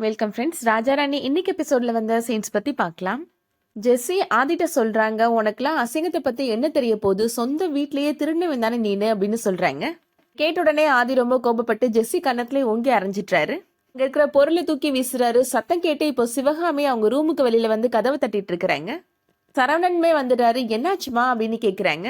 Welcome friends. Raja Rani இன்னைக்கு எபிசோட்ல வந்த சீன்ஸ் பத்தி பார்க்கலாம். ஜெஸ்ஸி ஆதிட்ட சொல்றாங்க, உனக்குலாம் அசிங்கத்தை பத்தி என்ன தெரிய போகுது, சொந்த வீட்லயே திருடினவன் தானே நீனு அப்படின்னு சொல்றாங்க. கேட்ட உடனே ஆதி ரொம்ப கோபப்பட்டு ஜெஸ்ஸி கன்னத்துல ஓங்கி அரைஞ்சிட்டாரு. இங்க இருக்கிற பொருளை தூக்கி வீசுறாரு. சத்தம் கேட்டு இப்போ சிவகாமி அவங்க ரூமுக்கு வெளியில வந்து கதவை தட்டிட்டு இருக்கிறாங்க. சரவணன்மே வந்துட்டாரு. என்னாச்சுமா அப்படின்னு கேக்குறாங்க.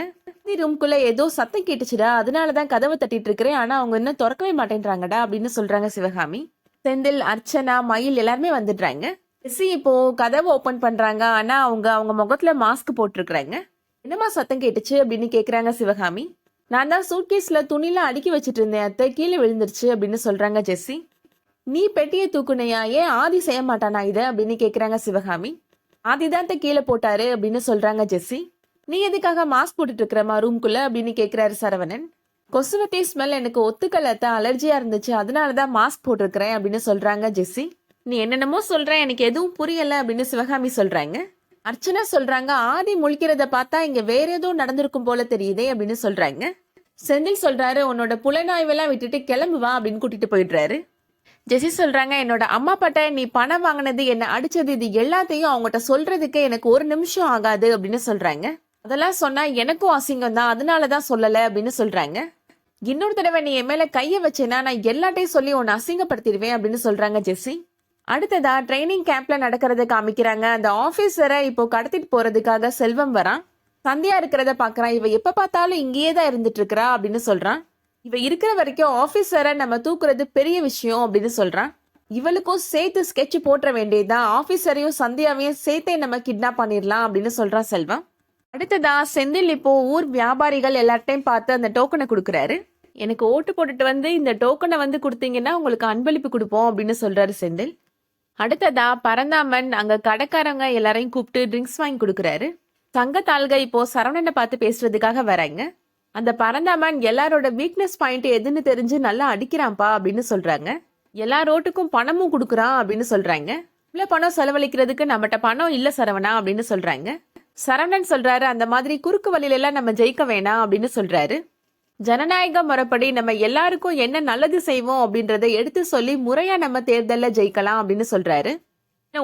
ரூம்குள்ள ஏதோ சத்தம் கேட்டுச்சுடா, அதனாலதான் கதவை தட்டிட்டு இருக்கிறேன், ஆனா அவங்க இன்னும் திறக்கவே மாட்டேன்றாங்கடா அப்படின்னு சொல்றாங்க சிவகாமி. செந்தில், அர்ச்சனா, மயில் எல்லாருமே வந்துடுறாங்க. ஜெஸ்ஸி இப்போ கதவை ஓபன் பண்றாங்க. ஆனா அவங்க முகத்துல மாஸ்க் போட்டிருக்கிறாங்க. என்னமா சத்தம் கேட்டுச்சு அப்படின்னு கேக்குறாங்க சிவகாமி. நான் தான் சூட்கேஸ்ல துணிலாம் அடுக்கி வச்சிட்டு இருந்தேன் அத்தை, கீழே விழுந்துருச்சு அப்படின்னு சொல்றாங்க ஜெஸ்ஸி. நீ பெட்டியை தூக்குனையா, ஏன் ஆதி செய்ய மாட்டானா இதை அப்படின்னு கேக்குறாங்க சிவகாமி. ஆதிதான் கீழே போட்டாரு அப்படின்னு சொல்றாங்க ஜெஸ்ஸி. நீ எதுக்காக மாஸ்க் போட்டுட்டு இருக்கிறமா ரூம்குள்ள அப்படின்னு கேக்குறாரு சரவணன். கொசுவத்தி ஸ்மெல் எனக்கு ஒத்துக்கலத்த, அலர்ஜியா இருந்துச்சு, அதனாலதான் மாஸ்க் போட்டிருக்கிறேன் அப்படின்னு சொல்றாங்க ஜெஸ்ஸி. நீ என்னென்னமோ சொல்ற, எனக்கு எதுவும் புரியல அப்படின்னு சிவகாமி சொல்றாங்க. அர்ச்சனா சொல்றாங்க, ஆதி முழிக்கிறத பார்த்தா இங்க வேற ஏதோ நடந்திருக்கும் போல தெரியுதே அப்படின்னு சொல்றாங்க. செந்தில் சொல்றாரு, உன்னோட புலனாய்வெல்லாம் விட்டுட்டு கிளம்பு வா அப்படின்னு கூட்டிட்டு போயிடுறாரு. ஜெஸ்ஸி சொல்றாங்க, என்னோட அம்மா பாட்ட நீ பணம் வாங்கினது, என்ன அடிச்சது, இது எல்லாத்தையும் அவங்ககிட்ட சொல்றதுக்கு எனக்கு ஒரு நிமிஷம் ஆகாது அப்படின்னு சொல்றாங்க. அதெல்லாம் சொன்னா எனக்கும் அசிங்கம் தான், அதனாலதான் சொல்லல அப்படின்னு சொல்றாங்க. இன்னொரு தடவை நீ என் மேல கைய வச்சேன்னா நான் எல்லாத்தையும் சொல்லி உன்னை அசிங்கப்படுத்திடுவேன் அப்படின்னு சொல்றாங்க ஜெஸ்ஸி. அடுத்ததா ட்ரைனிங் கேம்ப்ல நடக்கிறத காமிக்கிறாங்க. அந்த ஆபீசரை இப்போ கடத்திட்டு போறதுக்காக செல்வம் வரான். சந்தியா இருக்கிறத பாக்குறான். இவ எப்ப பார்த்தாலும் இங்கேயே தான் இருந்துட்டு இருக்கிறா அப்படின்னு சொல்றான். இவ இருக்கிற வரைக்கும் ஆபீசரை நம்ம தூக்குறது பெரிய விஷயம் அப்படின்னு சொல்றான். இவளுக்கும் சேர்த்து ஸ்கெட்ச் போட்டுற வேண்டியதுதான், ஆபீசரையும் சந்தியாவையும் சேர்த்தே நம்ம கிட்னாப் பண்ணிடலாம் அப்படின்னு சொல்றான் செல்வம். அடுத்ததா செந்தில் இப்போ ஊர் வியாபாரிகள் எல்லார்ட்டையும் பார்த்து அந்த டோக்கனை கொடுக்குறாரு. எனக்கு ஓட்டு போட்டுட்டு வந்து இந்த டோக்கனை வந்து கொடுத்தீங்கன்னா உங்களுக்கு அன்பளிப்பு கொடுப்போம் அப்படின்னு சொல்றாரு செந்தில். அடுத்ததா பரந்தாமன் அங்க கடைக்காரங்க எல்லாரையும் கூப்பிட்டு ட்ரிங்க்ஸ் வாங்கி கொடுக்குறாரு. தங்கத்தாள்க இப்போ சரவணனை பார்த்து பேசுறதுக்காக வராங்க. அந்த பரந்தாமன் எல்லாரோட வீக்னஸ் பாயிண்ட் எதுன்னு தெரிஞ்சு நல்லா அடிக்கிறான்ப்பா அப்படின்னு சொல்றாங்க. எல்லா ரோட்டுக்கும் பணமும் கொடுக்குறான் அப்படின்னு சொல்றாங்க. இவ்வளவு பணம் செலவழிக்கிறதுக்கு நம்மகிட்ட பணம் இல்ல சரவணா அப்படின்னு சொல்றாங்க. சரவணன் சொல்றாரு, அந்த மாதிரி குறுக்கு வழியில எல்லாம் நம்ம ஜெயிக்க வேணாம் அப்படின்னு சொல்றாரு. ஜனநாயக முறைப்படி நம்ம எல்லாருக்கும் என்ன நல்லது செய்வோம் அப்படின்றத எடுத்து சொல்லி முறையா நம்ம தேர்தல்ல ஜெயிக்கலாம் அப்படின்னு சொல்றாரு.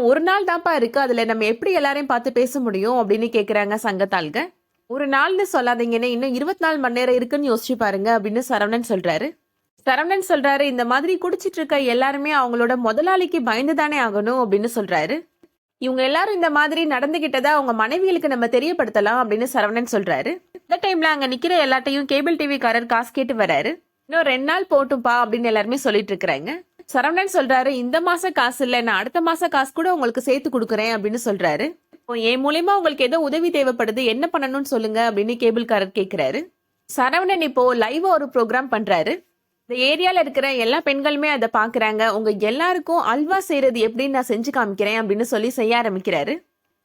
ஒரு நாள் தான்ப்பா இருக்கு, அதுல நம்ம எப்படி எல்லாரையும் பார்த்து பேச முடியும் அப்படின்னு கேக்குறாங்க சங்கத்தாள்க. ஒரு நாள்னு சொல்லாதீங்கன்னு இன்னும் 24 மணி நேரம் இருக்குன்னு யோசிச்சு பாருங்க அப்படின்னு சரவணன் சொல்றாரு. சரவணன் சொல்றாரு, இந்த மாதிரி குடிச்சிட்டு இருக்க எல்லாருமே அவங்களோட முதலாளிக்கு பயந்துதானே ஆகணும் அப்படின்னு சொல்றாரு. இவங்க எல்லாரும் இந்த மாதிரி நடந்துகிட்டதா அவங்க மனைவிகளுக்கு நம்ம தெரியப்படுத்தலாம் அப்படின்னு சரவணன் சொல்றாரு. இந்த டைம்ல அங்க நிக்கிற எல்லாத்தையும் கேபிள் டிவி காரர் காசு கேட்டு வராரு. இன்னும் 2 நாள் போட்டும்பா அப்படின்னு எல்லாருமே சொல்லிட்டு இருக்கிறாங்க. சரவணன் சொல்றாரு, இந்த மாச காசு இல்ல, நான் அடுத்த மாச காசு கூட உங்களுக்கு சேர்த்து கொடுக்குறேன் அப்படின்னு சொல்றாரு. என் மூலியமா உங்களுக்கு ஏதோ உதவி தேவைப்படுது, என்ன பண்ணணும்னு சொல்லுங்க அப்படின்னு கேபிள் காரர் கேக்குறாரு. சரவணன் இப்போ லைவா ஒரு ப்ரோக்ராம் பண்றாரு. இந்த ஏரியால இருக்கிற எல்லா பெண்களுமே அதை பாக்குறாங்க. உங்க எல்லாருக்கும் அல்வா செய்யறது எப்படின்னு நான் செஞ்சு காமிக்கிறேன் அப்படின்னு சொல்லி செய்ய ஆரம்பிக்கிறாரு.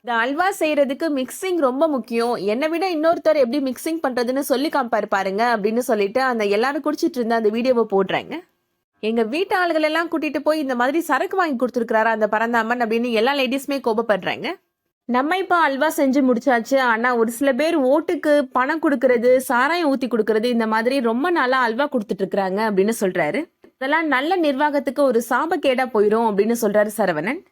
இந்த அல்வா செய்யறதுக்கு மிக்சிங் ரொம்ப முக்கியம், என்னை விட இன்னொருத்தர் எப்படி மிக்சிங் பண்றதுன்னு சொல்லி காமிப்பாரு பாருங்க அப்படின்னு சொல்லிட்டு அந்த எல்லாரும் குடிச்சிட்டு இருந்த அந்த வீடியோவை போடுறாங்க. எங்க வீட்டு ஆளுகள் எல்லாம் கூட்டிட்டு போய் இந்த மாதிரி சரக்கு வாங்கி கொடுத்துருக்காரு அந்த பரந்தாமன் அப்படின்னு எல்லா லேடிஸுமே கோபப்படுறாங்க. நம்ம இப்போ அல்வா செஞ்சு முடிச்சாச்சு, ஆனா ஒரு சில பேர் ஓட்டுக்கு பணம் கொடுக்கறது, சாராயம் ஊத்தி கொடுக்கறது, இந்த மாதிரி ரொம்ப நாளா அல்வா கொடுத்துட்டு இருக்கிறாங்க அப்படின்னு சொல்றாரு. இதெல்லாம் நல்ல நிர்வாகத்துக்கு ஒரு சாபக்கேடா போயிடும் அப்படின்னு சொல்றாரு சரவணன்.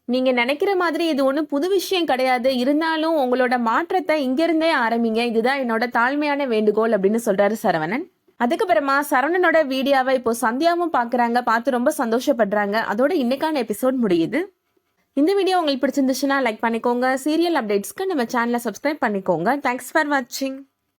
நீங்க நினைக்கிற மாதிரி இது ஒன்றும் புது விஷயம் கிடையாது, இருந்தாலும் உங்களோட மாற்றத்தை இங்கிருந்தே ஆரம்பிங்க, இதுதான் என்னோட தாழ்மையான வேண்டுகோள் அப்படின்னு சொல்றாரு சரவணன். அதுக்கப்புறமா சரவணனோட வீடியோவை இப்போ சந்தியாவும் பாக்குறாங்க. பார்த்து ரொம்ப சந்தோஷப்படுறாங்க. அதோட இன்னைக்கான எபிசோட் முடியுது. இந்த வீடியோ உங்களுக்கு பிடிச்சிருந்துச்சுன்னா லைக் பண்ணிக்கோங்க. சீரியல் அப்டேட்ஸ்க்கு நம்ம சேனலை சப்ஸ்கிரைப் பண்ணிக்கோங்க. தேங்க்ஸ் ஃபார் வாட்சிங்.